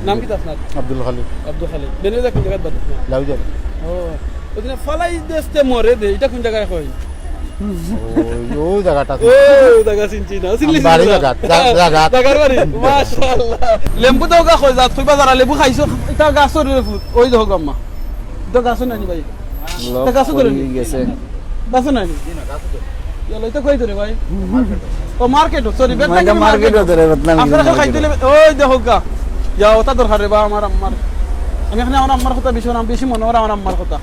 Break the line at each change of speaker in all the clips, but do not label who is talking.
নাম কি আপনার?
আব্দুল খালিদ।
আব্দুল খালিদ। বেনে কোন জায়গায় বাদ?
লাউজান।
ও ওদিনে ফালাই দেশতে মরে দে, এটা কোন জায়গায় কই?
ও জায়গাটা।
ও জায়গা চিনছি না। চিনলি
বাড়ি জায়গা।
জায়গার বাড়ি। মাশাআল্লাহ। লেম্বু তো গা কই যা তুই বাজার লেবু খাইছো, এটা গাছর ফুট। ওই দেখো আম্মা। তো গাছ নাই ভাই। এটা গাছ ধরে
গেছে।
গাছ নাই। ইয়ালা এটা কই ধরে ভাই? ও মার্কেট, সরি বেতনা
মার্কেট ধরে বেতনা।
আপনারা খাই দিলে ওই দেখো গা। যা ওটা দরকার রে বা আমার আম্মার। আমি এখানে আমার আম্মার কথা বেশি মনে হয় আমার আম্মার কথা।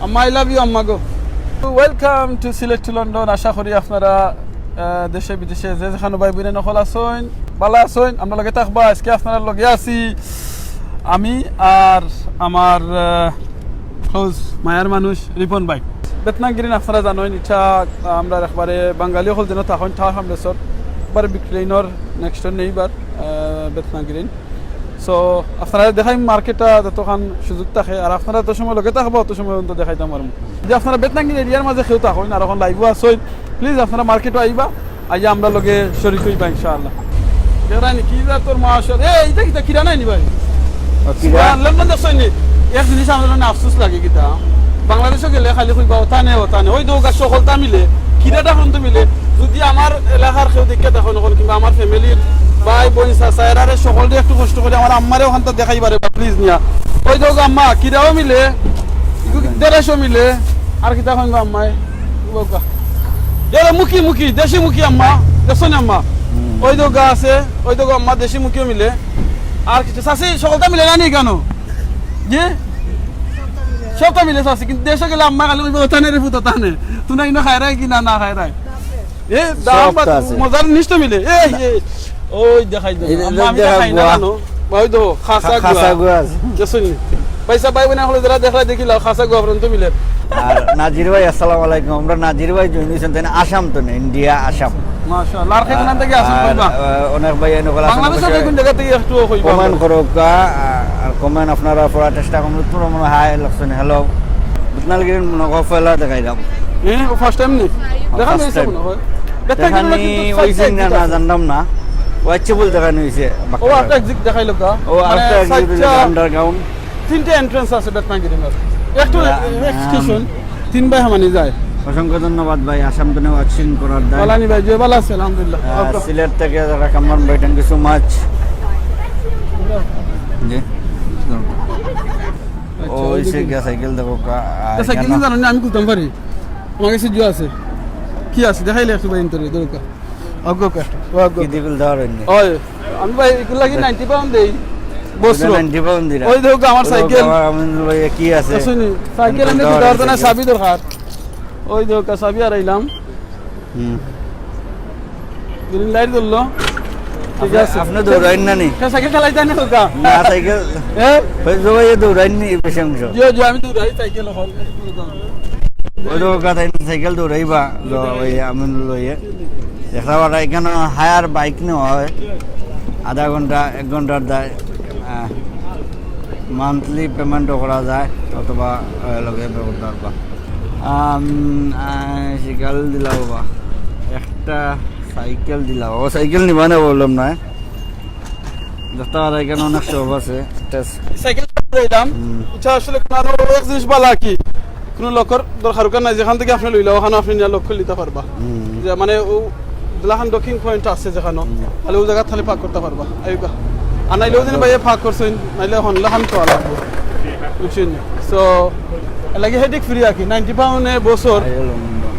আম্মা আই লাভ ইউ আম্মা গো। Welcome to Sylhet to London. আশা করি আপনারা দেশে বিদেশে যে যেখানে ভাই বোনে নকল আছেন ভালো আছেন। আমরা লগে থাকবা। আজকে আপনারা লগে আছি আমি আর আমার হোজ মায়ার মানুষ রিপন ভাই। বেতনাগিরিন আপনারা জানেন এটা আমরা একবারে বাঙালি হল যেন তখন ঠার হামলেসর একবার বিক্রিনর নেক্সট নেইবার বেতনাগিরিন। সো আপনারা দেখাই মার্কেটটা যতক্ষণ সুযোগ থাকে আর আপনারা তো সময় লগে থাকবো অত সময় তো দেখাইতাম পারবো। যে আপনারা বেতনাগিরি এরিয়ার মাঝে কেউ থাকেন আর এখন লাইভও আসেন, প্লিজ আপনারা মার্কেটও আইবা, আইয়া আমরা লগে শরীর হইবা ইনশাআল্লাহ। দেখানি কি যা তোর মাশাআল্লাহ। এইটা কি কিরা নাই নি ভাই? লন্ডন দেখছেন নি? এক জিনিস আমাদের মানে আফসোস লাগে কিতা বাংলাদেশে গেলে খালি কইবা ওটা নে ওই দোকা সকলটা মিলে কিরাটা ফোন তো মিলে। যদি আমার এলাকার কেউ দেখে তখন কিংবা আমার ফ্যামিলির ভাই বোন চাচারা সকল দিয়ে একটু কষ্ট করে আমার আম্মারে ওখান তো দেখাই পারে প্লিজ নিয়া। ওই দোকা আম্মা কিরাও মিলে 150 মিলে আর কিতা কইব আম্মাই বকা এরা মুখি দেশি মুখি আম্মা দেখছেন আম্মা? ওই দোকা আছে ওই দোকা আম্মা দেশি মুখিও মিলে আর কিছু চাষি সকলটা মিলে না নি কেন জি সবটা মিলে চাষি কিন্তু দেশে গেলে আম্মা খালি ওটানে রে ফুটো টানে তুই না খাই রাই কি না খাই রাই এ দাম মজার নিশ্চয় মিলে এই ওই দেখাই দাও আমি দেখাই না জানো ওই তো খাসা গুয়াস দেখছনি পয়সা পাইব না হলে যারা দেখলা দেখিলা খাসা গুয়া পর্যন্ত মিলে।
আর নাজির ভাই আসসালামু আলাইকুম। আমরা নাজির ভাই জয়েন হইছেন তাই আসাম তো না ইন্ডিয়া আসাম।
মাশাআল্লাহ। আর কেমন থেকে আসেন কইবা?
অনেক ভাই এনকলা
বাংলাদেশে কোন জায়গা থেকে একটু কইবা?
কমেন্ট করো কা আর কমেন্ট আপনারা পড়া চেষ্টা করুন। তোর মনে হাই লাগছেন হ্যালো বুতনালগিরিন নগো ফেলা দেখাই দাও।
ও ফার্স্ট টাইম নি দেখা হইছে মনে হয়।
দেখানি হইছে না জানতাম না। ওয়াইছে বল দেখানি হইছে।
ও একটা এক্সিট দেখাইলো কা?
ও একটা এক্সিট আন্ডারগ্রাউন্ড
তিনটে এন্ট্রান্স আছে বেতনাগিরির। একটু স্টেশন তিন ভাই হামানি যায়।
অসংখ্য ধন্যবাদ ভাই আসাম তো ওয়াচিং করার দায়।
বালানি ভাই যে ভালো আছে আলহামদুলিল্লাহ।
সিলেট থেকে কামরান ভাই থ্যাংক ইউ সো মাচ। জি ওই সে গিয়া সাইকেল দেখো কা
সাইকেল না জানো আমি কুলতাম পারি আমার কাছে জুয়া আছে কি আছে দেখাইলে একটু ভাই ইন্টারভিউ দরকার অগ্গ কষ্ট অগ্গ
কি দিবিল দাঁড়াই নি
ওই আমি ভাই এগুলা কি 90 পাউন্ড দেই বসলো
90 পাউন্ড দিরা।
ওই দেখো আমার সাইকেল
আমি ভাই কি আছে
শুনি সাইকেল এনে দরকার না চাবি দরকার। ওই দেখো চাবি আইলাম গ্রিন লাইট জ্বললো ঠিক আছে।
আপনি দৌড়াইন না নি?
সাইকেল চালাইতে না হোকা
না সাইকেল ওই ভাই দৌড়াইন নি বেশি অংশ?
জি আমি দৌড়াই সাইকেল হল
ওই তো কথা সাইকেল দৌড়াইবা ওই আমি লইয়ে দেখা পারা এখানে হায়ার বাইক নেওয়া হয় আধা ঘন্টা 1 ঘন্টার দায় মান্থলি পেমেন্টও করা যায় অথবা লগে করতে পারবা। সাইকেল দিলাও বা একটা সাইকেল দিলাও ও সাইকেল নিবা না বললাম না দেখা পারা এখানে অনেক শপ আছে
সাইকেল দিলাম এটা আসলে কোন এক জিনিস ভালো কি কোনো লোকের দরকার নাই যেখান থেকে আপনি লইলা ওখানে আপনি নিয়ে লক্ষ্য নিতে পারবা যে মানে ও যেখান ডকিং পয়েন্ট আছে যেখানে তাহলে ও জায়গা তাহলে পাক করতে পারবা আইবা আর নাইলেও দিন ভাইয়া পাক করছেন নাইলে হন লাহান তো লাগবে বুঝছেন। সো লাগে হেডিক ফ্রি আকি 90 পাউন্ডে বছর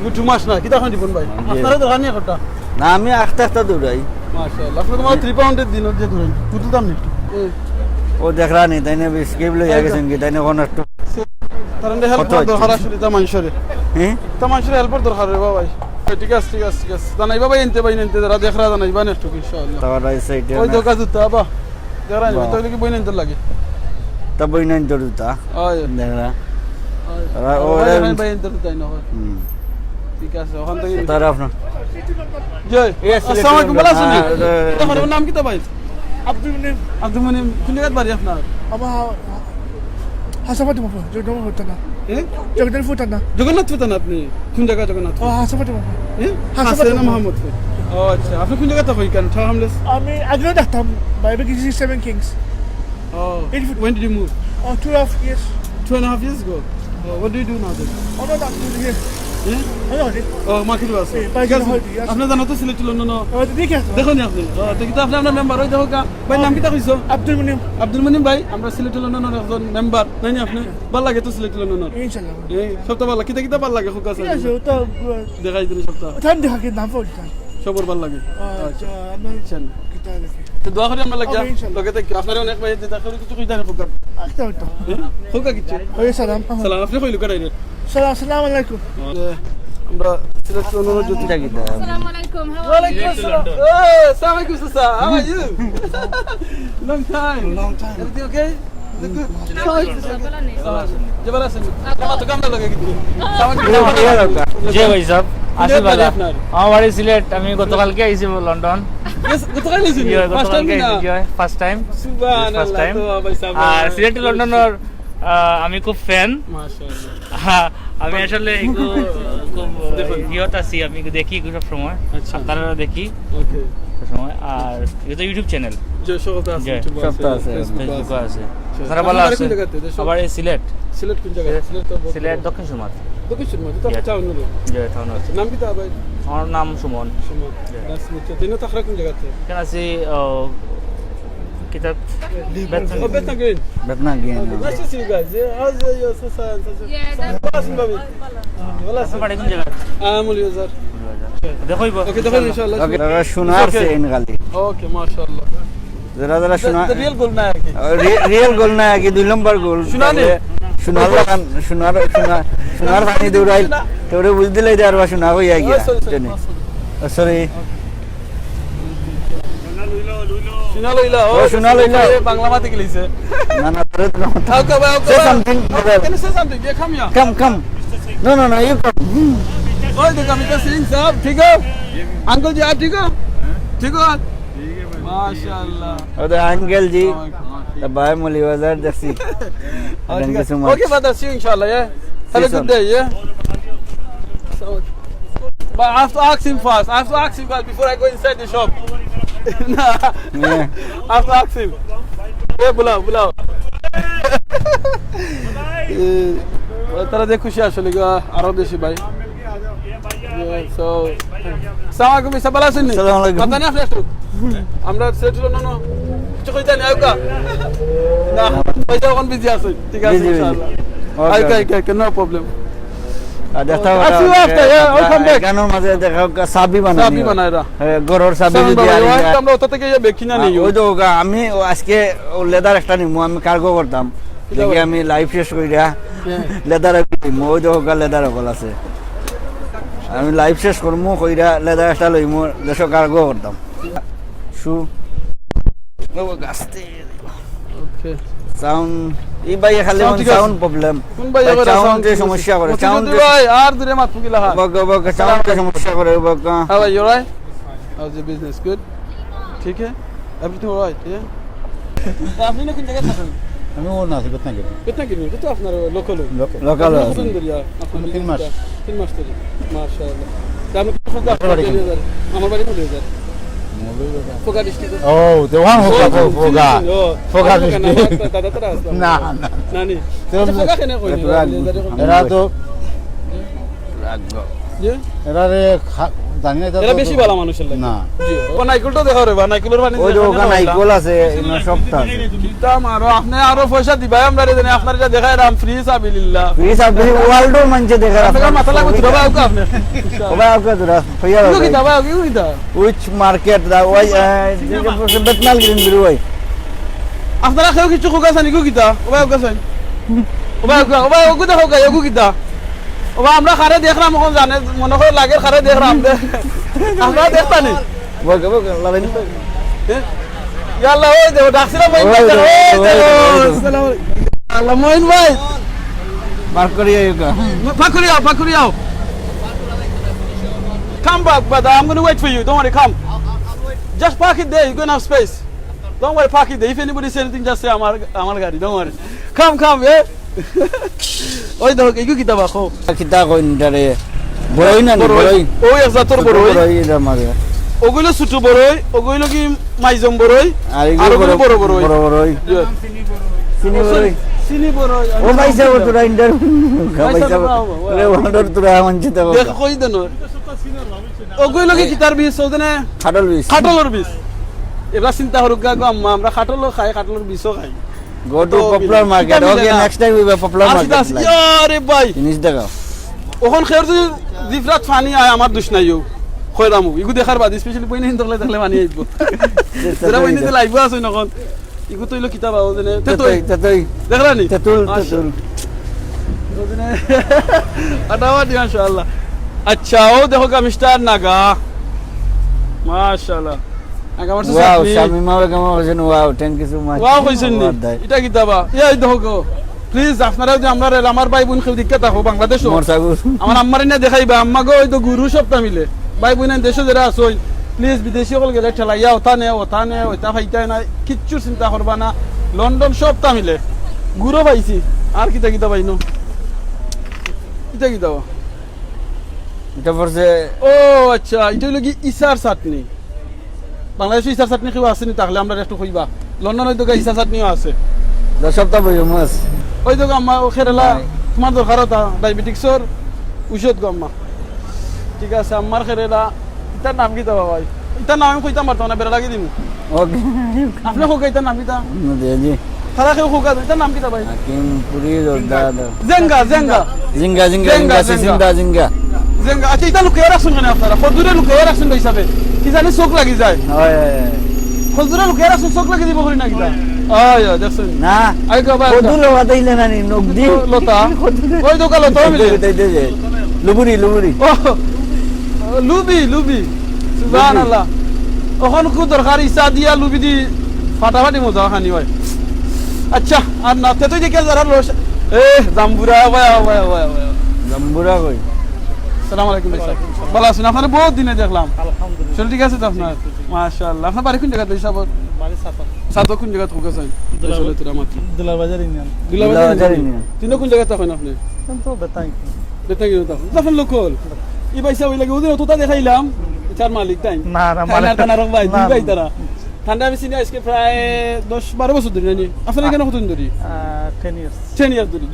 গুটু মাস না কিটা খান দিবন ভাই আপনারা দরকার নেই কথা
না আমি আস্তে দৌড়াই
মাশাআল্লাহ। আপনি তোমার 3 পাউন্ডের দিন যে ধরেন কত দাম নিত
ও দেখরা নি তাইনে স্কেপ লই গেছেন কি তাইনে কোন একটু
তার হেল্প দরকার আসলে তা মানুষের তা মানুষের হেল্পর দরকার রে বাবা ভাই। ঠিক আছে জানাইবা ভাই এনতে যারা দেখরা জানাইবা নেক্সট ইনশাআল্লাহ।
তাওয়া রাইট সাইডে
ওই দোকা জুতা বা দেখরা নি তো কি বই নেনতে লাগে
তা বই নাই জুতা
ওই
দেখরা
ও ভাই এনতে তাই না হয় ঠিক আছে ওখান থেকে
তার আপনার
জয় আসসালামু আলাইকুম ভালো আছেন? তোমার নাম কি তো ভাই? আব্দুল মুনিম কোন জায়গায় বাড়ি আপনার?
আমার হাসাপাটি মাফা জগন্নাথ ফুটানা জগন্নাথ ফুটানা
জগন্নাথ ফুটানা আপনি কোন জায়গা জগন্নাথ?
হাসাপাটি মাফা
হাসানা মোহাম্মদপুর। ও আচ্ছা আপনি কোন জায়গাটা হই কেন ঠামলেস?
আমি আগে দেখতাম বাইবে কিছু 7 কিংস।
ও
80 foot.
When did you move?
2.5 years.
2.5 years ago. What do you do now then?
Oh, no, that's good here.
Yeah?
Oh, no, it.
Market আছে
এই, বাইরে হয়তো, yes.
আপনি জানো তো সিলেট লন্ডন
Oh, দেখে আসো।
দেখুন আপনি তো কিন্তু আপনি আপনার মেম্বার হই দেখো ভাই নাম কি কইছো
আব্দুল মুনিম।
আব্দুল মনিম ভাই আমরা সিলেট লন্ডনের একজন মেম্বার নাই নি আপনি ভালো লাগে তো সিলেট লন্ডনের
ইনশাআল্লাহ।
এই সবটা ভালো কিতা কিতা ভালো লাগে হুকা
ঠিক আছে, ওটা
দেখাই দিন সবটা
টাইম দেখা কি নাম পড়তা।
সবর ভালো লাগে
আমার
আচ্ছা
কিতা লাগে।
তো দোয়া করি আমরা লাগিয়া
Okay, ইনশাআল্লাহ।
লগে থেকে আপনার অনেক ভাই দেখা করি কিছু কইতা না হুকা
আচ্ছা ওটা।
হুকা কিছু
ওই সালাম।
সালাম আপনি কইলো করাই রে
আসসালামু আলাইকুম।
আমরা সিলেট লন্ডনের জ্যোতি
Assalamualaikum. How are
Walaikum assalam. Oh, assalamualaikum sasa. How are you? Long time.
Long time.
Everything okay? Is it good? জবর আছেন আমার তো কামনা লাগে কিন্তু
জি ভাই সাহেব আসি
বাড়ি
বালা
আপনার?
আমার বাড়ি সিলেট আমি গতকালকে আইছি লন্ডন
Yes, গতকাল নিছেন ফার্স্ট টাইম না
ফার্স্ট টাইম
সুবহানাল্লাহ
time.
তো ভাই সাহেব
আর সিলেট লন্ডনের আমি খুব ফ্যান
মাশাআল্লাহ
আমি আসলে খুব ইয়ত আছি আমি দেখি সব সময়
আচ্ছা।
আপনারা দেখি
ওকে
সব সময় আর এটা ইউটিউব চ্যানেল
যে সবটা আছে
জি,
সবটা আছে,
ফেসবুকে আছে
আচ্ছা।
আপনারা ভালো
আপনার
আছেন
কোন জায়গাতে? দেশ?
আবার এই সিলেট
সিলেট কোন জায়গা সিলেট তো
সিলেট দক্ষিণ সুমাত
দক্ষিণ মধ্যে তো
Yeah.
টাউন হলো
যে টাউন আছে
নাম কি তা ভাই
আমার নাম সুমন
সুমন দাস মিটার দিন তো আখরা কোন জায়গাতে
কেন আছি কিতাব
ও বেতনা গ্রিন
বেতনা গিয়ে
Nice to see you guys. Yeah, how's your sister and sister?
Yeah, that's
Wala baby. Wala
আপনার বাড়ি কোন জায়গা
Amul user.
দেখইব
Okay, দেখো ইনশাআল্lah.
ওকে দাদা শোনার
Okay.
সে ইন গালি
Okay, mashallah.
যারা শোনা
The real goal না কি?
রিয়েল গোল না কি 2 নম্বর গোল
শুনানি?
শোনার পানি দৌড়াইল তোরে বুঝ দিলাই দেয়ার বা শোনা হইয়া গিয়া
Oh, sorry.
সরি
শুনা লইলা
ও, শুনা লইলা।
বাংলা মাতে গলিছে
না না তোরে তো
How come
Say something, brother.
Can you say something? Yeah, come here.
come no you come
Oh, the coming to sing sab. ठीक हो? Uncle जी आप ठीक हो? ठीक हो? माशाल्लाह.
ওদে uncle ji
Okay.
the boy muli wazar দেখছি Thank you so much.
Okay, brother. See you inshallah. Yeah. Have a
See
good
you.
day. Yeah. So, but I have to ask him first. I have to ask him first before I go inside the shop. Nah.
Yeah.
I have to ask him. Yeah, bulao. তারা দেখে খুশি আসলে আরো বেশি ভাই so আসসালামু আলাইকুম ইসা ভালো আছেন
আসসালামু আলাইকুম।
কথা নেই আপনি আমরা সেটল না কিছু কইতা নেই আউকা না পয়সা এখন বিজি আছে ঠিক আছে
Busy.
ইনশাআল্লাহ
Okay.
Okay, no problem.
দেখা
I see you after, yeah, welcome back.
গানোর মাঝে দেখা সাবি বানানি
সাবি বানায় রা।
গরর সাবি
সালাম
যদি
বাবা,
আর
ওই আমরা ওটা থেকে বেকি না নেই
ওই তো আমি আজকে লেদার একটা নিমু আমি কার্গো করতাম দেখি আমি লাইভ শেষ কইরা লেদার কিনমু ওই তো লেদার হল আছে আমি লাইভ শেষ করমু কইরা লেদার একটা লইমু দেশ কার্গো করতাম শু ও গাস্তে
ওকে
সাউন্ড এই ভাই খালি
Sound ঠিক আছে।
সাউন্ড প্রবলেম
কোন ভাই আবার
সাউন্ড সমস্যা করে সাউন্ড
ভাই আর দূরে মাত ফুকিলা হা
বক বক সাউন্ড সমস্যা করে বক
How are you, alright? How's your business? Good? ठीक है? Everything alright, yeah? আপনি না কোন জায়গায় থাকেন?
আমি ও না আছি বেতনা গেছি
कितना किलो? तो আপনার লোকাল
লোকাল
কতদিন ধরে আপনার
3 মাস।
3 মাস ধরে মাশাআল্লাহ আমি ফুকা আমার বাড়ি কোথায় যার ফুকা ডিস্ট্রিক্ট
ও দেওয়ান হোকা ফোকা
দাদা তারা আসলাম
না না
নানি
তো-
ফুকা কেন কই
এরা তো
জি
এরা রে জানি না
এরা বেশি ভালো মানুষের লাগে
না
জি ও নাইকুলটা দেখো রে নাইকুলের পানি
ওই যে ওখানে নাইকল আছে সবটা আছে
কিতাম আরো আপনি আরো পয়সা দিবাই আমরা রে জানি আপনার যা দেখায় রাম ফ্রি সাবিলিল্লাহ
প্লিজ আপনি ওয়ার্ল্ডও মানছে দেখা
আপনার মাথা লাগবে তো ভাই ওকে আপনি
ওবা ওকে দরা হইয়া
কি কিতা ভাই কি কিতা
which market da ওই বেতনাল গ্রিন বিরু ওই
আপনারা কেউ কিছু কোকা সানি কি কিতা ও ভাই ওকে সানি ও ভাই ওকে দেখো গায় ওকে কিতা ও ভাই আমরা খারে দেখলাম এখন জানে মনে হয় লাগে খারে দেখলাম আমরা দেখতানি
বক বক লাগাই
ইয়াল্লা ওই দেখো ডাকছিলাম ভাই
ওই দেখো,
ওই
ওই
দেখো
দেখো।
আসসালামু আলাইকুম আল্লাহ মোইন ভাই
মার্ক করিয়া ইউকা
Pakuriao. Come back, brother. I'm going to wait for you. Don't worry, come. Just park it there. You're going to have space. Don't worry, park it there. If anybody says anything, just say, Amar Gari. Don't worry. Come, yeah? Oy, dog, you kita ba ko?
কিতা coin দারে বড়ই না বড়ই
Oy, exator boroi.
বড়ই এটা মারে
Ogulo sutu boroi. Ogulo ki maizom boroi.
আর
আর ওগুলো বড় বড়ই।
বড় বড়ই
Yeah.
চিনি বড়ই
চিনি বড়
ও পাইছে ও তোরা ইন্টারভিউ
পাইছা
পাইছে
বাবা,
রে ওয়ান্ডার তোরা মানছি তো
দেখ কই দেন ও কইলো কি কিতার বীজ ওজনে
খাটল বিশ
খাটলর বীজ এবার চিন্তা করুক গা গো আম্মা আমরা খাটলও খাই খাটলর বীজও খাই
go to popular market okay next time we popular market
আরে ভাই
জিনিস দেখাও
ওখান খের যদি জিফরাত ফানি আয় আমার দুষ নাই খয়রামু ইগু দেখার বাদ স্পেশালি বইনে হিন্দলে দেখলে মানি আইব যারা বইনে যে লাইভ আছে নখন ইগু তইলো কিতাব আও জেনে তেতই
তেতই
দেখলা নি
তেতুল তেতুল
ওজনে আটাওয়া দি মাশাআল্লাহ আচ্ছা ও দেখো কা মিস্টার নাগা মাশাআল্লাহ আগা মারছে
wow Shamima Begum Hossain wow thank you so much
wow কইছেন নি এটা কিতাবা এই দেখো গো প্লিজ আপনারা যে আমরা আমার ভাই বোন কেউ দিকে থাকো বাংলাদেশ
মোরসাগু
আমার আম্মার না দেখাইবা আম্মা গো ওই তো গুরু সপ্তাহ মিলে ভাই বোন দেশে যারা আসই প্লিজ বিদেশি হল গেলে ঠেলাইয়া ওটা নে ওটা ফাইতা না কিচ্ছু চিন্তা করবা না লন্ডন সপ্তাহ মিলে গুরু পাইছি আর কিতা কিতা পাইনো কিতা কিতা
এটা পড়ছে
ও আচ্ছা এটা হলো কি ইসার চাটনি বাংলাদেশে ইসার চাটনি কেউ আসেনি তাহলে আমরা একটু কইবা লন্ডন হয়তো ইসার চাটনিও আছে
10 সপ্তাহ বই মাস
ওই তো আম্মা ও খেরেলা তোমার দরকার হতা ডায়াবেটিক্সর ঔষধ গো আম্মা ঠিক আছে আম্মার খেরেলা ইতার নাম কি দেওয়া ভাই ইতার নাম আমি কইতাম পারতাম না বেড়া লাগি দিমু
ওকে
আপনি হোক ইতার নাম কিতা
জি
তারা কেউ হোক ইতার নাম কিতা ভাই
হাকিম পুরি জোরদার
জেঙ্গা জেঙ্গা
জিঙ্গা জিঙ্গা জিঙ্গা সিসিন্দা জিঙ্গা
জেঙ্গা আচ্ছা ইতা লুকিয়ে রাখছেন কেন আপনারা খজুরে লুকিয়ে রাখছেন হিসাবে কি জানি চোখ লাগি যায়
হয়
খজুরে লুকিয়ে রাখছেন চোখ লাগি দিব করি না কিতা আয় দেখছেন
না
আই গো ভাই
কদুর বাতাইলে না নি নগদি
লতা ওই দোকা লতা মিলে
লুবুরি লুবুরি
ও লুবি লুবি সুবহানাল্লাহ ওখান কো দরকার ইসা দিয়া লুবি দি ফাটাফাটি মজা খানি হয় আচ্ছা আর না তে তুই দেখে যারা লোস এ জাম্বুরা ভাই ভাই ভাই
জাম্বুরা কই
আসসালামু আলাইকুম ভাই সাহেব ভালো আছেন আপনারা বহুত দিনে দেখলাম আলহামদুলিল্লাহ চল ঠিক আছে তো আপনার মাশাআল্লাহ আপনার বাড়ি কোন জায়গাতে হিসাব
বাড়ি সাতা
সাতো কোন জায়গা থেকে আছেন চলে তোরা মাত্র
দুলার বাজার ইউনিয়ন
দুলাবাজার তিন কোন জায়গা থাকেন আপনি
তো বেতাই
দেখতে গেল তখন তখন লোকল ই পয়সা ওই লাগে ওদের অতটা দেখাইলাম চার মালিক তাই
না না
মালিক টানা রং ভাই দুই
না,
ভাই তারা ঠান্ডা বেশি নিয়ে আজকে প্রায় 10-12 বছর ধরে জানি আপনার এখানে কতদিন ধরে
10 years
10 ইয়ার্স ধরে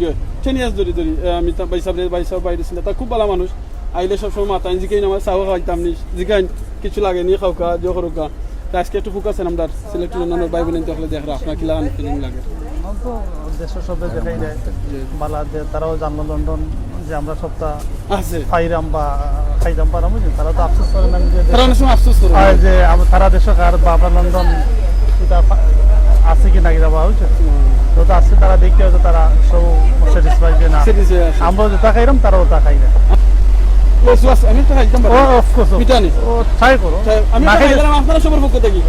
10 ইয়ার্স ধরে আমি তা ভাই সাহেব বাইরে ছিল তা খুব ভালো মানুষ আইলে সব সময় মাথা জিকাই আমার চাও খাইতাম নি জিকাই কিছু লাগে নি খাওকা যে করুকা তা আজকে একটু ফোকাস আছে আমরা সিলেক্ট নানোর ভাই বোন দেখলে দেখরা আপনার কি লাগান ফিলিং লাগে
তো দেশের সবে দেখাই যায় বালা যে তারাও জানলো লন্ডন যে আমরা সপ্তাহ
আছে
ফাইরাম বা খাইতাম পারাম বুঝলি তারা তো আফসোস করে না যে
তারা অনেক সময় আফসোস করে
যে তারা দেশক আর বা আপনার লন্ডন এটা আছে কি নাকি যাবা বুঝছো তো আছে তারা দেখতে হয়তো তারা সব স্যাটিসফাই যে না আমরা যেটা খাইলাম তারাও তা খাই না
আমি তো খাইতাম
ও অফকোর্স
পিটানি
ও ট্রাই করো
আমি
না খাইলে
খাইলাম আপনারা সবার পক্ষ থেকে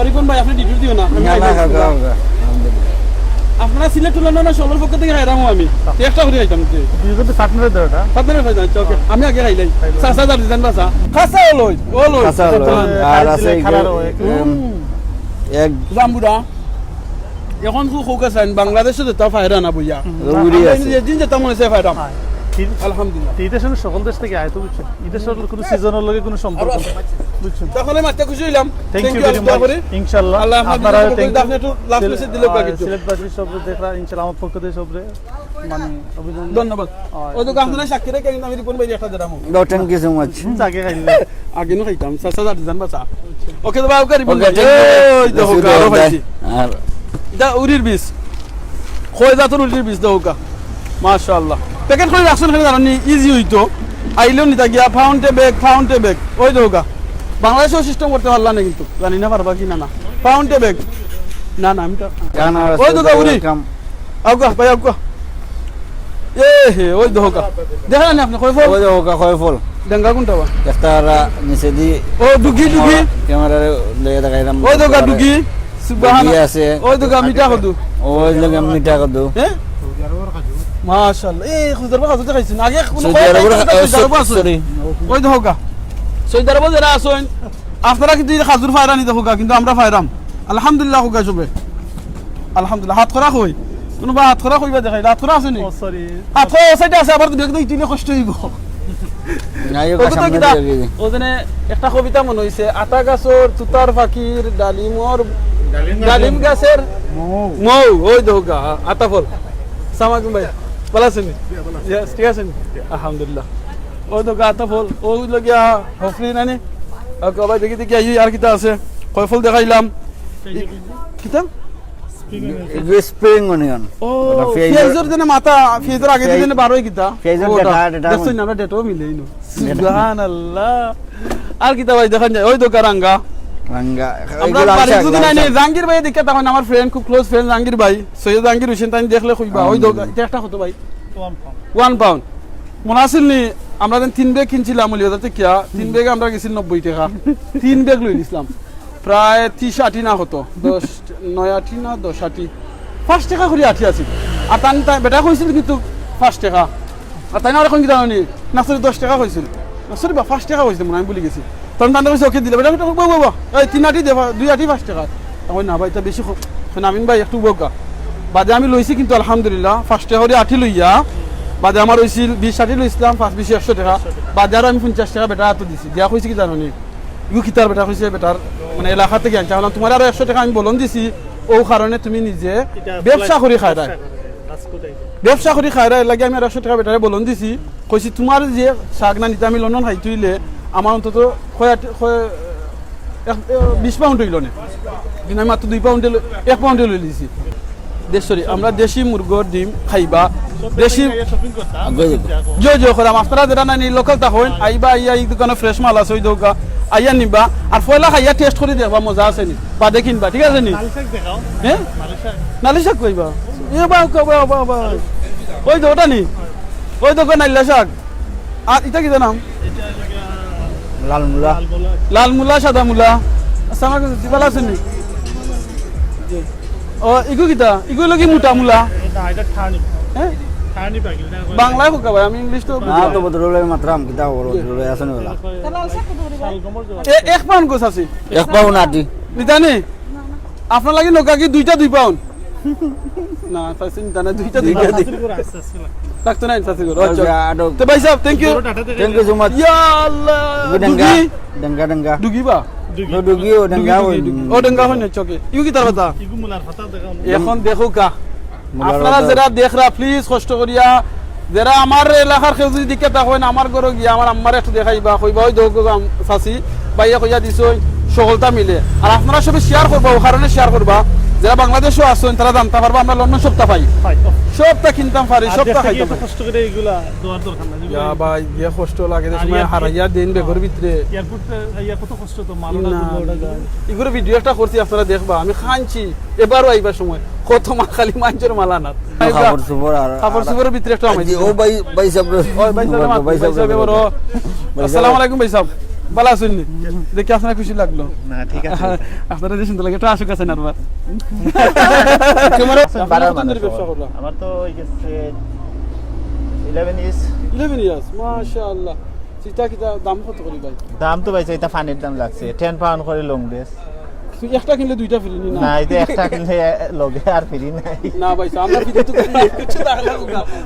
রিপন ভাই আপনি ডিউটি দিও না আমি
না না
খাইলাম।
কাকা
আপনারা সিলেক্ট হলেন না সবার পক্ষ থেকে খাইলাম আমি একটা করে খাইতাম
বিজেপি সাতনের দেওয়াটা
আপনারা খাইতাম আচ্ছা ওকে আমি আগে খাইলাই সাসা দার দিন বাসা খাসা হলো
কাঁচা হলো। আর আছে এক
জাম্বুরা এখন খুব ফোকাস আইন বাংলাদেশে যেটা ফায়রা না বুঝা
লুবুরি আছে
দিন যেটা মনে হয় ফায়রা আলহামদুলিল্লাহ
ঈদের সঙ্গে সকল দেশ থেকে আয় তো বুঝছো ঈদের সঙ্গে কোনো সিজনের লগে কোনো সম্পর্ক নেই বুঝছো
তখন আমি মাত্র খুশি হইলাম
থ্যাংক ইউ ভেরি মাচ ইনশাআল্লাহ
আল্লাহ
আপনারা
আপনারা
থ্যাংক
আপনি একটু লাস্ট মেসেজ দিলে কিছু
সিলেটবাসী সব দেখরা ইনশাআল্লাহ আমার পক্ষ থেকে সবরে মানে অভিনন্দন
ধন্যবাদ ওই তো আপনারা সাক্ষী রেখে কিন্তু আমি রিপন ভাই একটা দিলাম
দাও থ্যাংক ইউ সো মাচ
আগে খাইলে
আগে নো খাইতাম সাসা দার দিন বাসা ওকে তো বাবু রিপন
ওকে
ভাই ওই দেখো গারো পাইছি
আর
এটা উরির বীজ খয় জাতের উরির বীজ দেখো মাশাআল্লাহ প্যাকেট করে রাখছেন এখানে জানি ইজি হইতো আইলেও নিতা গিয়া ফাউন্টে ব্যাগ ওই দেখো বাংলাদেশেও সিস্টেম করতে পারলাম না কিন্তু জানি না পারবা কি না না ফাউন্টে ব্যাগ না না আমি তো
গানা
ওই তো উরি আউকা ভাই আউকা এ হে ওই দেখো দেখা না আপনি কই ফল
ওই ওকা কয় ফল
ডেঙ্গা কোনটা বা
একটারা নিচে দি
ও ডুগি
ক্যামেরা লয়ে দেখাইলাম
ওই দেখো ডুগি সুবহান
ডুগি আছে।
ওই দেখো মিঠা কদু
ওই লগে মিঠা কদু
হ্যাঁ মাশাআল্লাহ এই খুদরবা খাজু খাইছেন আগে কোন
সরি
ওই দেখো সৌদি আরব যারা আছেন আপনারা কিন্তু খাজুর ফায়রানি দেখো কিন্তু আমরা ফায়রাম আলহামদুলিল্লাহ হোক সবে আলহামদুলিল্লাহ হাত করা কই কোনোবা হাত করা কইবা দেখাই হাত করা আছে নি
ও সরি
হাত করা সাইডে আছে আবার দেখতে ইতিনে কষ্ট হইব
নাই ওকা সামনে দিয়ে
ওজনে একটা কবিতা মনে হইছে আটা গাছর তুতার ফাকির ডালিমর ডালিম গাছের মৌ ওই দোকা আতাফল সামাকুম ভাই ভালো আছেন Yes, ঠিক আছেন আলহামদুলিল্লাহ ওই দোকা আতাফল ওই লগিয়া হফলি নানি ওকে ভাই দেখি দেখি আই আর কিতা আছে কয় ফল দেখাইলাম কিতা
স্প্রিং অনিয়ন
ও ফেজর দেনে মাথা ফেজর আগে দিনে 12 কিতা
ফেজর ডেটা
দেখছুন আমরা ডেটাও মিলেই নো সুবহানাল্লাহ আর কিতা ভাই দেখান যায় ওই দোকা রাঙ্গা
রাঙ্গা
আমরা বাড়ি যদি নাই জাহাঙ্গীর ভাই দেখে তখন আমার ফ্রেন্ড খুব ক্লোজ ফ্রেন্ড জাহাঙ্গীর ভাই সৈয়দ জাহাঙ্গীর হোসেন তাই দেখলে কইবা ওই দোকা এটা একটা কত ভাই 1 পাউন্ড মনে আছিল নি আমরা দেন 3 ব্যাগ কিনছিলাম মলিয়াতে কিয়া 3 ব্যাগে আমরা গেছিল 90 টাকা 3 ব্যাগ লই নিছিলাম প্রায় 30-80 না হতো 9-80 না 10-80 5 টাকা করে 80 আছে আর তাই বেটা কইছিল কিন্তু 5 টাকা আর তাই না এখন কি জানি না 10 টাকা কইছিল সরি বা 5 টাকা কইছিল মনে আমি ভুলে গেছি তখন তান্ডা কইছে ওকে দিলে বেটা বাবা এই 3-80 দে 2-80 5 টাকা তখন না ভাই তা বেশি নামিন ভাই একটু বোকা বাদে আমি লইছি কিন্তু আলহামদুলিল্লাহ 5 টাকা করে 80 লইয়া বাদে আমার হইছিল 20-60 লইছিলাম 5-20 100 টাকা বাদে আর আমি 50 টাকা বেটা হাতে দিছি দিয়া কইছি কি জানো নি ইগু কিতার বেটা কইছে বেটার মানে এলাকা থেকে আনছি বললাম তোমার আর 100 টাকা আমি বলন দিছি ও কারণে তুমি নিজে ব্যবসা করে খাইরা ব্যবসা করে খাইরা লাগে আমি আর 100 টাকা বেটারে বলন দিছি কইছি তোমার যে শাক না নিতে আমি লন্ডন খাই তুইলে আমার অন্তত 20 পাউন্ড হইল না কিন্তু আমি মাত্র 2 পাউন্ডে 1 পাউন্ডে লই লিছি দেশরি আমরা দেশি মুরগর ডিম খাইবা দেশি জয় করাম আপনারা যারা নাই লোকাল তা হইন আইবা আইয়া এই দোকানে ফ্রেশ মাল আছে ওই দোকা আইয়া নিবা আর পয়লা খাইয়া টেস্ট করে দেখবা মজা আছে নি বাদে কিনবা ঠিক আছে নি হ্যাঁ নালি শাক কইবা এ বা ওই দোটা নি ওই দোকান নাইলা শাক আর এটা কি জানাম
লাল মুলা
লাল মুলা সাদা মুলা আসসালামু আলাইকুম ভালো আছেন নি ও ইগু কিতা ইগু লাগি মোটা মুলা হ্যাঁ বাংলায় হোক ভাই আমি ইংলিশ তো
না তো বদরুলে মাত্রাম কিতা বদরুলে আসেন বলা
1 পাউন্ড গোছ আছে
1 পাউন্ড আটি
নিতানি আপনার লাগি নকা কি 2 পাউন্ড না তাই চিন্তা না 2 লাগতো না ইনসাসি করো আচ্ছা তো ভাই সাহেব থ্যাংক ইউ
সো মাচ
ইয়া আল্লাহ
ডঙ্গা
ডুগি বা
ডুগি ও ডঙ্গা
ও ডঙ্গা হয় না চকে ইউ কি তার কথা এখন দেখো কা আপনারা যারা দেখরা প্লিজ কষ্ট করিয়া যারা আমার এলাকার কেউ যদি দিকে তা হয় না আমার ঘরে গিয়া আমার আম্মার একটু দেখাইবা কইবা ওই দেখো চাচি বাইয়া কইয়া দিছ সকলটা মিলে আর আপনারা সবাই শেয়ার করবা ও কারণে শেয়ার করবা যারা বাংলাদেশও আছেন তারা জানতে পারবা আমরা লন্ডন সপ্তাহ পাই সপ্তাহ কিনতাম পারি সপ্তাহ খাইতাম
কষ্ট করে এগুলা দোয়ার দরকার নাই
ইয়া ভাই যে কষ্ট লাগে সময় হারাইয়া দিন বেঘর ভিতরে
এয়ারপোর্টে ইয়া কত কষ্ট তো মালটা ওটা যায়
এগুলো ভিডিও একটা করছি আপনারা দেখবা আমি খানছি এবারও আইবার সময় কত মা খালি মাঞ্চের মালা না
কাপড় সুপর আর
কাপড় সুপরের ভিতরে একটা আমাই
ও ভাই ভাই সব
ভাই সাহেব আসসালামু আলাইকুম ভাই সাহেব ভালো আছেন নি দেখি আপনার খুশি লাগলো
না ঠিক আছে
আপনারা যে সুন্দর লাগে একটু আসুক আছেন আর
আমার
ব্যবসা করলাম
আমার তো ওই যে 11 ইয়ার্স
11 ইয়ার্স মাশাআল্লাহ চিতা কি দাম কত করি ভাই
দাম তো পাইছে এটা ফানির দাম লাগছে 10 পাউন্ড করে লং ড্রেস
তুই একটা কিনলে দুইটা ফ্রি নি
না এটা একটা কিনলে লগে আর ফ্রি নাই
না ভাই আমরা ভিডিও তো কিছু লাগলা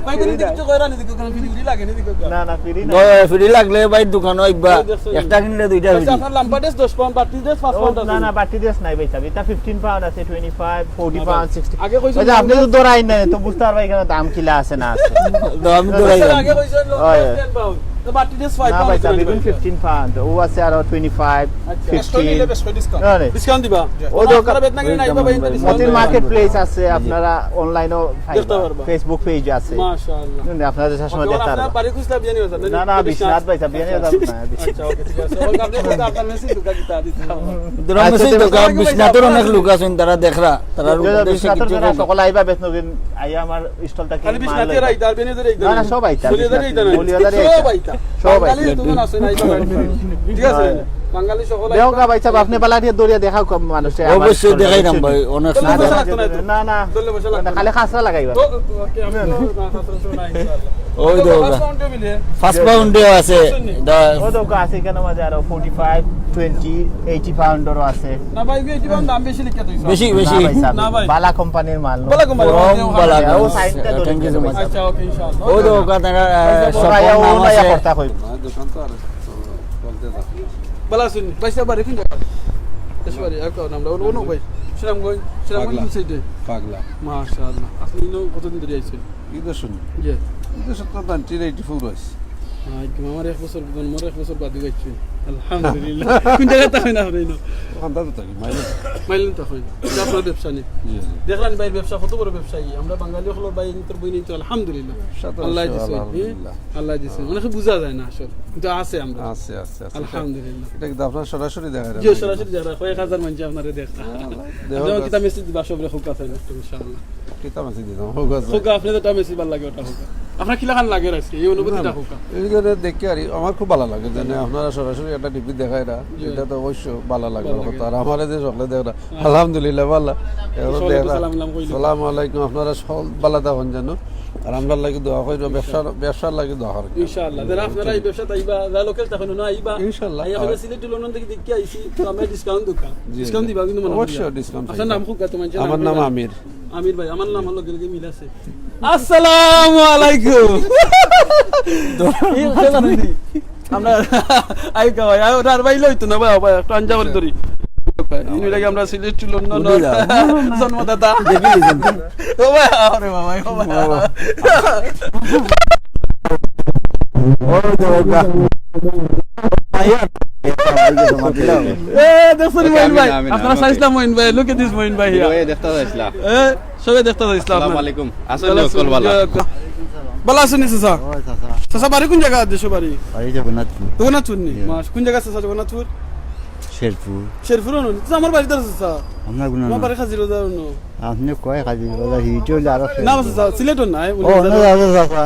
ভাই কোন দিকে তো কইরা নি দিকে কোন ফ্রি লাগে নি দিকে
না না ফ্রি না
ফ্রি লাগলে ভাই দোকানে আইবা একটা কিনলে দুইটা ফ্রি
আপনার লাম্বা ড্রেস 10 পাউন্ড বাটি ড্রেস 5 পাউন্ড
না না বাটি ড্রেস নাই ভাই এটা 15 পাউন্ড আছে 25 40 পাউন্ড 60
আগে কইছেন
ওই যে আপনি তো দরাই না তো বুঝতে পারবা এখানে দাম কিলা আছে না আছে
দাম দরাই
আগে কইছেন 10 পাউন্ড তো বাটি ড্রেস 5
না
পাউন্ড
ভাই এটা 15 পাউন্ড ও আছে আর 25
ডিসকাউন্ট ডিসকাউন্ট দিবা
ও
আপনারা বেতনা করে নাইবা ভাই
মতির মার্কেট প্লেস আছে আপনারা অনলাইনও
দেখতে পারবা।
ফেসবুক পেজ আছে
মাশাআল্লাহ
আপনারা যে সময় দেখতে
আপনারা
পারবেন
বাড়ি খুঁজতে বিয়ানি হইছে
না না বিশ্বনাথ ভাই সাহেব বিয়ে দাও না
আচ্ছা ওকে ঠিক আছে ওর আপনি কথা আপনার মেসেজ দুকা দিতা দিতা
দরমসে দোকান বিশ্বনাথের অনেক লোক আছেন তারা দেখরা তারা দেশে
বিশ্বনাথের
কিছু
জন্য সকল আইবা বেতনদিন আইয়া আমার স্টলটা কি
খালি বিশনাতে রাইতা আর বেনে রাইতা
না না সব আইতা
বলিদার রাইতা
বলিদার
সব আইতা
সব আইতা
বাঙালি তুমি না শুনাই ঠিক আছে বাঙালি সকল
দেও গা ভাই সাহেব আপনি বালাটিয়া দরিয়া দেখাও কম মানুষে
অবশ্যই দেখাই নাম ভাই অনেক সুন্দর
না না
দলে বসে লাগবে
খালি খাসরা লাগাইবা
ওকে আমি না খাসরা শোনাই ইনশাআল্লাহ
ওই দোকা ফার্স্ট পাউন্ডে আছে
ও দোকা আছে কেন মাঝে আর 45 20 80 পাউন্ডারও আছে
না ভাই এটি দাম বেশি লিখা তুইছ
বেশি বেশি
না ভাই সাহেব,
না ভাই।
বালা কোম্পানির মাল
বলা কোম্পানি
বালা
ও সাইনটা ধরে
থ্যাংক ইউ সো মাচ
আচ্ছা ওকে ইনশাআল্লাহ
ওই দোকা তারা সব
সবাই ও
নাম
না
আছে
করতা কই
বলা শুনি পয়সা বাড়ি কিন দেশবাড়ি এক নাম ওনো ভাই শ্রীরামগঞ্জ
পাগলা।
কোন সাইডে
পাগলা
মাশাআল্লাহ আপনি কতদিন ধরে আইছেন
ঈদের শুনি
জি
ঈদের সত্য 1984 হয়েছে
আমার 1 বছর জন্মর 1 বছর বাদে গেছে আলহামদুলিল্লাহ কোন জায়গা তাই না আপনি
আন্দাজ থাকি মাইলে
মাইলেন তখন এটা আপনার ব্যবসা নেই
জি জি
দেখলেন ভাই ব্যবসা কত বড় ব্যবসায়ী আমরা বাঙালি হলো ভাই তোর বই নিতে আলহামদুলিল্লাহ আল্লাহ দিছে
আলহামদুলিল্লাহ।
আল্লাহ দিছে অনেক বোঝা যায় না আসলে কিন্তু আছে আমরা
আছে আছে আছে
আলহামদুলিল্লাহ
এটা কিন্তু আপনার সরাসরি দেখা যায়
যে সরাসরি দেখা কয়েক হাজার মানুষ আপনারে দেখা যেমন কিতা মেসেজ দিবা সব রেখো কথা ইনশাআল্লাহ
কিতাব আছে দিতাম হোক আছে
হোকা আপনি তো মেসেজ ভালো লাগে ওটা হোকা আপনার কি লাগান লাগে আজকে এই অনুভূতিটা হোকা
এইগুলো দেখে আর আমার খুব ভালো লাগে যে আপনারা সরাসরি একটা টিভি দেখায় না এটা তো অবশ্য ভালো লাগে কথা আর আমার যে সকলে দেখ না আলহামদুলিল্লাহ ভালো এখন
সকলে
দেখ
তো সালাম আলাম কইলো।
সালাম আলাইকুম আপনারা সব ভালো থাকুন যেন আর আমরা লাগি দোয়া করি ব্যবসার লাগি দোয়া করি
ইনশাআল্লাহ যারা আপনারা এই ব্যবসা তাইবা যা লোকাল তখন না আইবা
ইনশাআল্লাহ।
আইয়া হলে সিলেট লন্ডন থেকে দেখি আইছি তো আমরা ডিসকাউন্ট দুকা
জি,
ডিসকাউন্ট
জি।
দিবা কিন্তু মনে
অবশ্যই discount
আপনার নাম খুব তোমার
আমার নাম আমির
আমির ভাই আমার নাম হলো গেলগে মিল আছে আসসালামু আলাইকুম আমরা আইকা ভাই আর ভাই লইতো না ভাই ভাই একটু আঞ্জাবারি ধরি ইনি আমরা সিলেট লন্ডন জন্মদাতা ও ভাই আরে বাবা ও ভাই দেখছেন মইন ভাই আপনারা সাইসলাম মইন ভাই লুক এট দিস মইন ভাই হিয়া
দেখতে যাইছিলা
সবাই দেখতে যাইছিলাম
আসসালামু আলাইকুম আসলে কল বালা
বালা শুনি চাচা
ওই চাচা
চাচা বাড়ি কোন জায়গা দেশ বাড়ি
বাড়ি জগন্নাথপুর
জগন্নাথপুর নি মাস কোন জায়গা চাচা জগন্নাথপুর
শেরপুর
শেরপুর নো চাচা আমার বাড়িতে আছে চাচা
আপনার গুণ
আমার বাড়ি খাজির দাও নো
আপনি কয় কাজে বলা হিজল আর
না চাচা সিলেটন নাই
ও না দাদা চাচা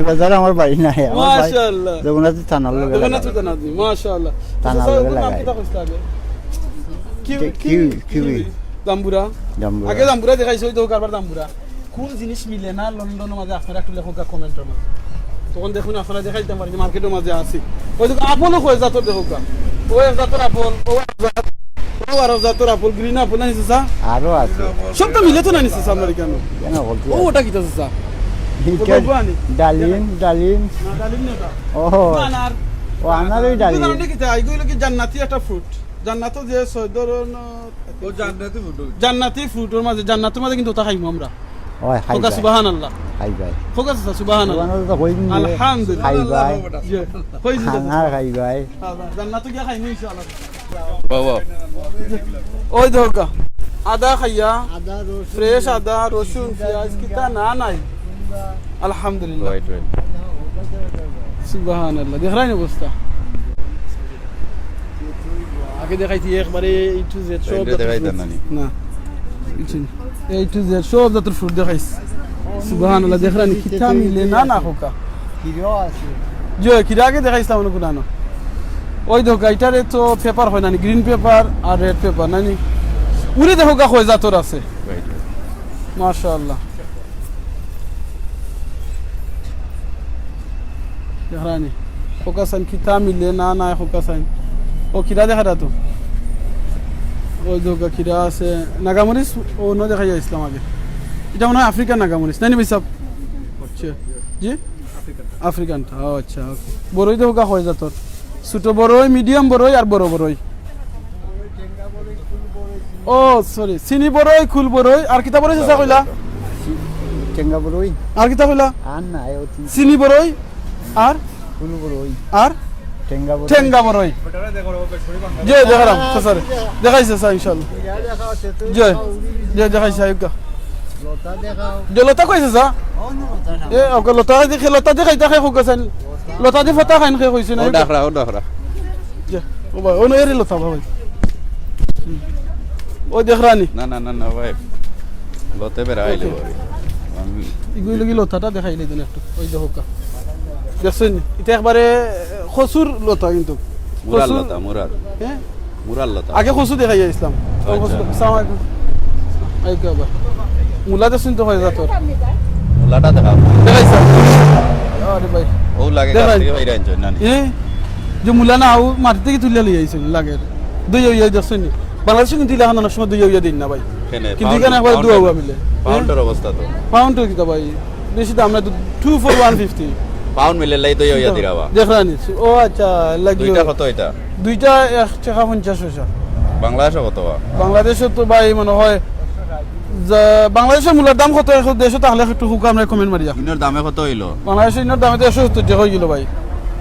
বাজার আমার বাড়ি নাই আমার বাড়ি
মাশাআল্লাহ
জগন্নাথ থানার লগে
জগন্নাথপুর না আপনি মাশাআল্লাহ
টানা
চাচা
লগে
ওর নাম
লাগাই।
কি কইছ লাগে
কিউই।
দাম্বুরা
জাম্বুরা।
আগে দাম্বুরা দেখাইছো তো কারবার দাম্বুরা কোন জিনিস মিলে না লন্ডনের মাঝে আপনারা একটু লেখক কমেন্টের মাঝে তখন দেখুন আপনারা দেখাইতে পারি যে মার্কেটের মাঝে আছি ওই দেখো আপলও কয় জাতর দেখুক ও এক জাতর আপল ও আর জাতর আপল গ্রিন আপল না নিছে
আরো আছে
সব তো মিলে তো না নিছে আপনার কেন
কেন বলতে
ও ওটা কি তো স্যার
ডালিম ডালিম
না ডালিম না ওটা
ও
আনার
ও আনার ওই ডালিম
কিন্তু কি তা এগুলো কি জান্নাতি একটা ফ্রুট জান্নাতও যে সৈদরন
ও জান্নাতি ফুটো
জান্নাতি ফ্রুটের মাঝে জান্নাতের মাঝে কিন্তু ওটা খাইমু আমরা
ওই হাই
খোকা সুবহানাল্লাহ
হাই ভাই
খোকা সুবহানাল্লাহ
ওখানে তো কইনি
আলহামদুলিল্লাহ
হাই ভাই
জি কইছি তো
খানার হাই ভাই
জান্নাতে গিয়া খাইমু ইনশাআল্লাহ
বাবা
ওই দেখো আদা খাইয়া ফ্রেশ আদা রসুন পেঁয়াজ কিতা না নাই আলহামদুলিল্লাহ
ওয়েট ওয়েট
সুবহানাল্লাহ দেখ রাই না অবস্থা আগে দেখাইছি একবারে এই টু জেড সব
এটা দেখাইতেন না নি?
না কিছু না এই টু জেড সব জাতের ফ্রুট দেখাইছি সুবহানাল্লাহ দেখ রাই কিতা মিলে না না খোকা
কিরো আছে
যে কিরা আগে দেখাইছিলাম না কোনানো ওই দেখো এটারে তো পেপার হয় না গ্রিন পেপার আর রেড পেপার নানি উড়ে দেখো গা হয় জাতর আছে
ওয়েট
মাশাআল্লাহ দেখানি ফোকাসান কিতা মিলে না না ফোকাসান ও কিরা দেখা তো ওই দেখো কিরা আছে নাগামরিস ও ন দেখা যায় ইসলাম আগে এটা মনে হয় আফ্রিকান নাগামরিস নানি ভাই সব আচ্ছা জি আফ্রিকানটা ও আচ্ছা ওকে বড়ই দেখো গা হয় জাতর ছোট বড়ই মিডিয়াম বড়ই আর বড় বড়ই ও সরি চিনি বড়ই কুল বড়ই আর কিতা বড়ই চেষ্টা কইলা
টেঙ্গা বড়ই
আর কিতা কইলা
আর নাই অতি
চিনি বড়ই আর
ফুল বড়ই
আর
টেঙ্গা বড়ই
ঠেঙ্গা বড়ই জয় দেখালাম স্যার দেখাইছে স্যার ইনশাআল্লাহ জয় জয় দেখাইছে আয়ুকা
লতা দেখাও
যে লতা কইছে স্যার এ ওকে লতা দেখে লতা দেখাই দেখাই কইছেন লতা দি ফটা খাইন খাই কইছে না
ও ডাকরা ও ডাকরা
যে ও ভাই ও নয়ের লতা ভাই ও দেখরানি
না না না না ভাই লতে বেরা আইলে বাড়ি আমি
এগুলো কি লতাটা দেখাইলে দিন একটু ওই দেখো কা দেখছেন এটা একবারে খসুর লতা কিন্তু
মুরাল
খসুর-
লতা মুরাল
হ্যাঁ
মুরাল লতা
আগে খসু দেখাই ইসলাম
আচ্ছা।
আসসালামু আলাইকুম আইকা বা মুলা দেখছেন তো হয় জাতর
মুলাটা দেখাও
দেখাইছে আরে ভাই
ও লাগে
দেখাই।
কাছ থেকে বাইরে আনছো না নি?
এ যে মুলা না আউ মাটি থেকে তুলে লিয়ে আইছেন লাগে দুই ইয়া দেখছেন বাংলাদেশে কিন্তু ইলাহান অনেক সময় দুই ইয়া দিন না ভাই
কেনে
কিন্তু এখানে একবার দুয়া হুয়া মিলে
পাউন্ডের অবস্থা তো
পাউন্ড কিতা ভাই বেশি দাম না 2 for 150
পাউন্ড মিলে লাই তো ইয়া দিরাবা
দেখরানি ও আচ্ছা লাগলো
দুইটা কত এটা
দুইটা 1 টাকা 50 পয়সা
বাংলাদেশে কত বা?
বাংলাদেশে তো ভাই মনে হয় বাংলাদেশের মূল্যের দাম কত দেশে তাহলে একটু হুকা আমরা কমেন্ট মারিয়া
ইনোর দামে কত হইলো?
বাংলাদেশের ইনার দামে তো 170 টাকা হয়ে গেল ভাই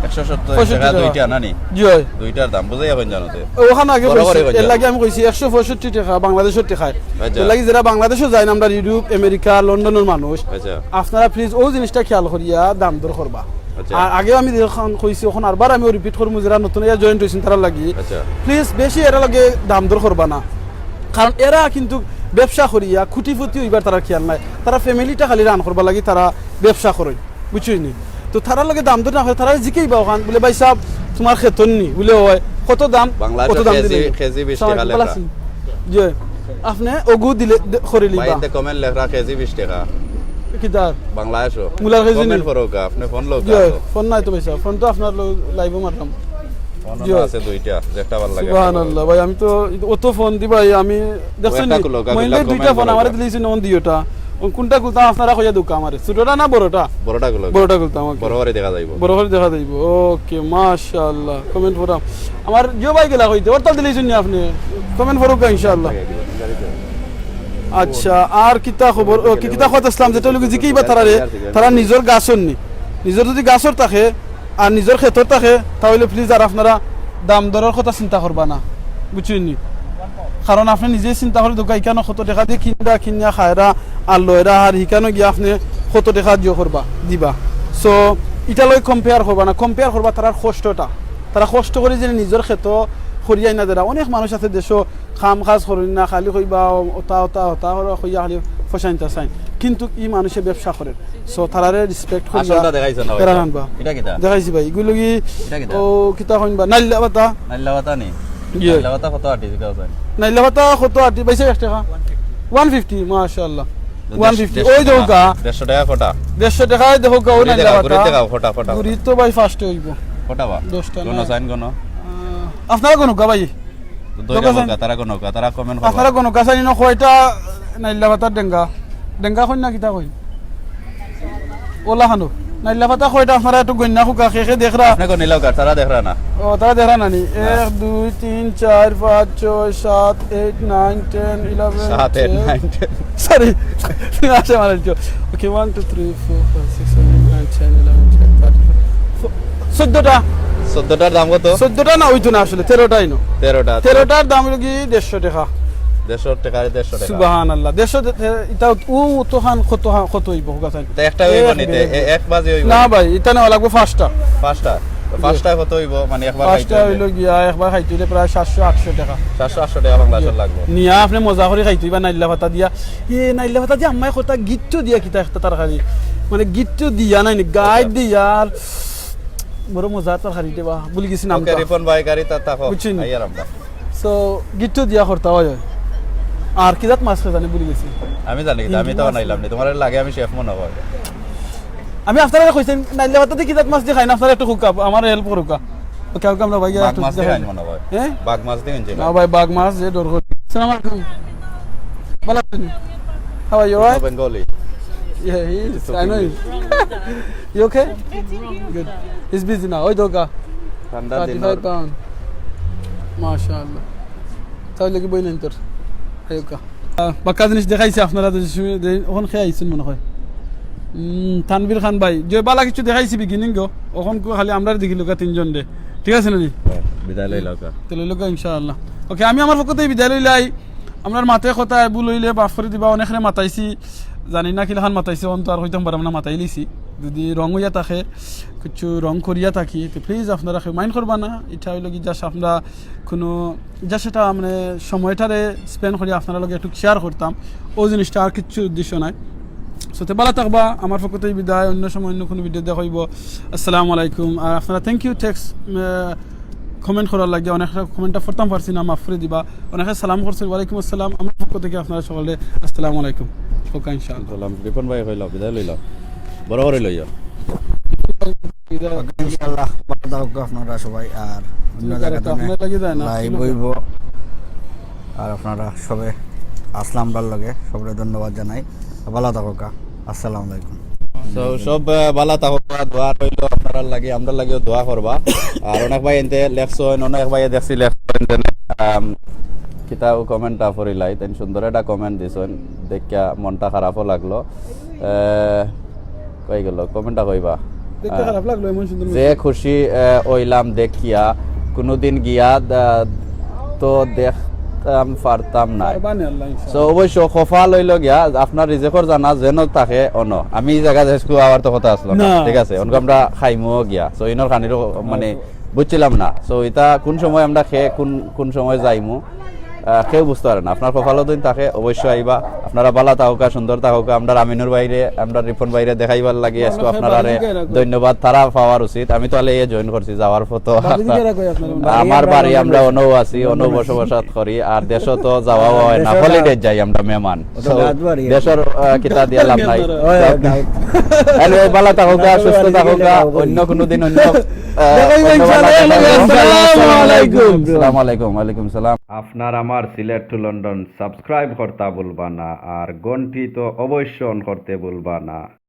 170
65
টাকা
টাকা।
দুইটা নানি
জি হয়
দুইটার দাম বুঝাই এখন জানোতে
ওখানে আগে
বরাবরই
কইছি,
কইছি।
এর লাগে আমি কইছি 165 টাকা বাংলাদেশের টাকায়
আচ্ছা।
এর লাগে যারা বাংলাদেশে যায় না আমরা ইউরোপ আমেরিকা লন্ডনের মানুষ
আচ্ছা
আপনারা প্লিজ ও জিনিসটা খেয়াল করিয়া দাম দর করবা
আচ্ছা।
আর আগে আমি যখন কইছি ওখান আরবার আমি রিপিট করবো যারা নতুন জয়েন্ট হয়েছেন তারা লাগি
আচ্ছা
প্লিজ বেশি এরা লাগে দাম দর করবা না কারণ এরা কিন্তু ব্যবসা করিয়া খুঁটি ফুটি হইবার তারা খেয়াল নাই তারা ফ্যামিলিটা খালি রান করবা লাগি তারা ব্যবসা করে বুঝছই নি তো তারা লগে দাম দর না হয় তারা জিকেই বা ওখান বলে ভাই সাহেব তোমার খেতন নি বলে হয় কত দাম
বাংলাদেশে
কত দাম
কেজি
দিলে
কেজি 20 টাকা লেখা
জি আপনি ওগু দিলে করে লিবা
বাইতে কমেন্ট লেখা কেজি 20 টাকা
কিদার
বাংলাদেশও
মুলার কেজি
কমেন্ট
নি?
করোকা আপনি ফোন লোক
জি ফোন নাই তো ভাই সাহেব ফোন তো আপনার লাইভে মারলাম
ফোন
জি।
আছে দুইটা যেটা ভালো লাগে
সুবহানাল্লাহ ভাই আমি তো অত ফোন দি ভাই আমি দেখছেন
একটা কুলো, কাকুলা
মহিলা দুইটা
comment
ফোন
করো।
আমারে দিলেছেন অন দিওটা কোনটা কুলতা আপনারা কইয়া দুকা আমারে ছোটটা না বড়টা
বড়টা গুলো
বড়টা কুলতা আমাকে
বড় করে দেখা যাইব
বড় করে দেখা যাইব ওকে মাশাআল্লাহ কমেন্ট করলাম আমার জিও ভাই গেলা কইতে ওরটা দিলেছেন আপনি কমেন্ট করুক ইনশাআল্লাহ আচ্ছা আর কিতা খবর ও কি কিতা কথা ইসলাম যেটা লোক জিকেই বা তারা নিজের গাছর নি নিজের যদি গাছর থাকে আর নিজের ক্ষেতর থাকে তাহলে প্লিজ আর আপনারা দাম দরের কথা চিন্তা করবা না বুঝছেন নি কারণ আপনি নিজেই চিন্তা করে দোকান কেন কত টাকা দিয়ে কিনা খায়রা আর লয়রা আর হিকানো গিয়ে আপনি কত টাকা দিও করবা দিবা সো এটা লই কম্পেয়ার করবা না কম্পেয়ার করবা তার কষ্টটা তারা কষ্ট করে যে নিজের ক্ষেত খরিয়াই না দেরা অনেক মানুষ আছে দেশ খাম খাজ করেন না খালি কইবা ওটা ওটা ওটা কইয়া খালি ফসাইনতা চাই কিন্তু ই মানুষে ব্যবসা করে সো তারারে রেসপেক্ট
আসলটা দেখাইছ না
করা আনবা
এটা কিটা
দেখাইছি ভাই এগুলো কি
এটা কিটা?
ও কিতা কইবা নাইলা বাতা
নাইলাওয়াতা নি
জি।
নাইলাওয়াতা কত আটি দিকা যায়
নাইলা বাতা কত আটি পাইছে 1 টাকা 150 মাশাআল্লাহ 150 ওই দেখো
150 টাকা ফটা
150 টাকায় দেখো ও
ঘুরে
নাইলা
দেখাও, ঘুরে
বাতা
দেখাও, ফটা ফটা
গুরি তো ভাই ফার্স্ট হইব
ফটা বা
10 টা
কোন সাইন কোন
আপনারা কোন ভাই
দইরা বলকা তারা কমেন্ট করবা
আপনারা কোন কাছানি ন কয়টা নাইলা বাতার ডেঙ্গা ডেঙ্গা কই না কিতা কই ওলা হানো নাইলা বাতা কয়টা আপনারা একটু গন্যা খুকা খেখে দেখরা
আপনি কোন নিলাও তারা দেখরা না
ও তারা দেখা নানি 1 2 3 4 5 6 7 8 9 10 11
7 8 9 10
Sorry. Așa m-am rărit. Ok, 1, 2, 3, 4, 5, 6, 7, 8, 9, 10, 11, 12, 14টা
14টার দাম কত
14টা না ওইতো না আসলে 13টাই নো
13টা
13টার দাম হলো কি 150 টাকা
150 টাকা 150 টাকা
সুবহানাল্লাহ 150 এটা তো খান কত হইব গাছাই
তো একটা হইব নিতে এক বাজে হইব
না ভাই এটা নেওয়া লাগবে পাঁচটা
পাঁচটা কত হইব মানে একবার
পাঁচটা হইলো গিয়া একবার খাইতে হইলে প্রায় 700 800 টাকা
700 800 টাকা বাংলাদেশের লাগবে
নিয়া আপনি মজা করে খাইতে হইবা নাইলা ভাতা দিয়া নাইলা ভাতা দিয়া আম্মাই কথা গিট্টু দিয়া কিতা একটা তরকারি মানে গিট্টু দিয়া নাই গাইড দিয়া আর বড় মজা তরকারি দেবা বলি গেছি নাম
ওকে রিপন ভাই গাড়ি তা তাকো
বুঝছেন?
আইয়ার আমরা
সো গিট্টু দিয়া করতে হয় আর কি জাত মাছ জানি বলি গেছি
আমি জানি কিন্তু আমি তো নাইলাম নি তোমার লাগে আমি শেফ মনে হয়
আমি আপনারা কইছেন নাইলা ভাতা কি জাত মাছ দিয়ে খাই না আপনারা একটু হুকা আমার হেল্প করুকা ওকে ওকে আমরা ভাই
বাগ মাছ দিয়ে মনে হয়
হ্যাঁ
বাগ মাছ দিয়ে আনছি
না ভাই বাগ মাছ যে ডর করি আসসালামু আলাইকুম ভালো আছেন how are you alright
Bengali
Yeah, he is. I know him. You okay? Good. He's busy now. Oi, doga.
ঠান্ডা দিন
35 pound. MashaAllah. তাহলে কি বইলেন তোর? আয়োকা। বাক্কা জিনিস দেখাইছি আপনারা ওখান খেয়ে আইছেন মনে হয়। তানভীর খান ভাই যে বালা কিছু দেখাইছি বিগিনিং গো ওখান খালি আমরা দেখিলো কা তিনজন দে ঠিক আছে নানি
বিদায় লইলাও কা
তো লইলো কা ইনশাআল্লাহ ওকে আমি আমার পক্ষতেই বিদায় লইলাই আপনার মাথায় কথা এবু লইলে বাফ করে দিবা অনেকখানে মাতাইছি জানি না কিলাখান মাতাইছে অন্ত আর হইতাম পারম না মাতাই লিছি যদি রং হইয়া থাকে কিছু রং করিয়া থাকি তো প্লিজ আপনারা মাইন্ড করবা না এটা হইল কি জাস্ট আমরা কোনো যা সেটা মানে সময়টারে স্পেন্ড করি আপনারা লগে একটু শেয়ার করতাম ও জিনিসটা আর কিছু উদ্দেশ্য নাই সো ভালো থাকবা আমার পক্ষতেই বিদায় অন্য সময় অন্য কোনো ভিডিও দেখাইব আসসালামু আলাইকুম আর আপনারা থ্যাংক ইউ টেক্সট কমেন্ট করার লাগে অনেক কমেন্টটা পড়তাম পারছি না মাফ করে দিবা অনেকে সালাম করছেন ওয়ালাইকুম আসসালাম আমার পক্ষ থেকে আপনারা সকলে আসসালামু আলাইকুম ওকে ইনশাআল্লাহ
সালাম রিপন ভাই হইলো বিদায় লইলাও বড় করে লইয়া
ইনশাআল্লাহ ভালো থাকুক আপনারা সবাই আর অন্য জায়গাতে
আপনার লাগে যায় না
লাইভ হইব আর আপনারা সবে আসলাম ডাল লগে সবরে ধন্যবাদ জানাই ভালো থাকুক আসসালামু আলাইকুম
তো সব বালা থাকো দোয়া রইল আপনারা লাগে আমরা লাগিও দোয়া করবা আর অনেক ভাই এনতে লেখছেন অনেক ভাই দেখছি লেখছেন কিতাও কমেন্টটা পড়িলাই তাই সুন্দর একটা কমেন্ট দিছেন দেখিয়া মনটা খারাপও লাগলো কই গেল কমেন্টটা কইবা
দেখতে খারাপ লাগলো এমন সুন্দর
যে খুশি হইলাম দেখিয়া কোনোদিন গিয়া তো দেখতাম পারতাম না
বানে আল্লাহ
সো অবশ্য খফা লইল গিয়া আপনার রিজেকর জানা যেন তাকে অন আমি এই জায়গা দেশকু আবার তো কথা আসলো না
না।
ঠিক আছে অনকে আমরা খাইমো গিয়া সো ইনর খানিরও মানে বুঝছিলাম না সো এটা কোন সময় আমরা খেয়ে কোন সময় যাইমু কেউ বুঝতে পারে না আপনার কপালও দিন তাকে অবশ্যই আইবা আপনারা বালা তাহকা সুন্দর তাহকা আমরা আমিনুর বাইরে আমরা রিপন বাইরে দেখাইবার লাগে আজকে আপনারা ধন্যবাদ তারা পাওয়ার উচিত আমি তো আলে জয়েন করছি যাওয়ার ফটো আমার বাড়ি আমরা অনও আছি অনও বসবাসাত করি আর দেশ তো যাওয়া হয় না হলিডে যাই আমরা মেহমান দেশের কিতা দিয়া লাভ নাই এলওয়ে বালা তাহকা সুস্থ তাহকা অন্য কোনো দিন অন্য আসসালামু আলাইকুম ওয়ালাইকুম সালাম আপনার আমার সিলেট টু লন্ডন সাবস্ক্রাইব করতে ভুলবা না আর ঘন্টি তো অবশ্যই অন করতে ভুলবা না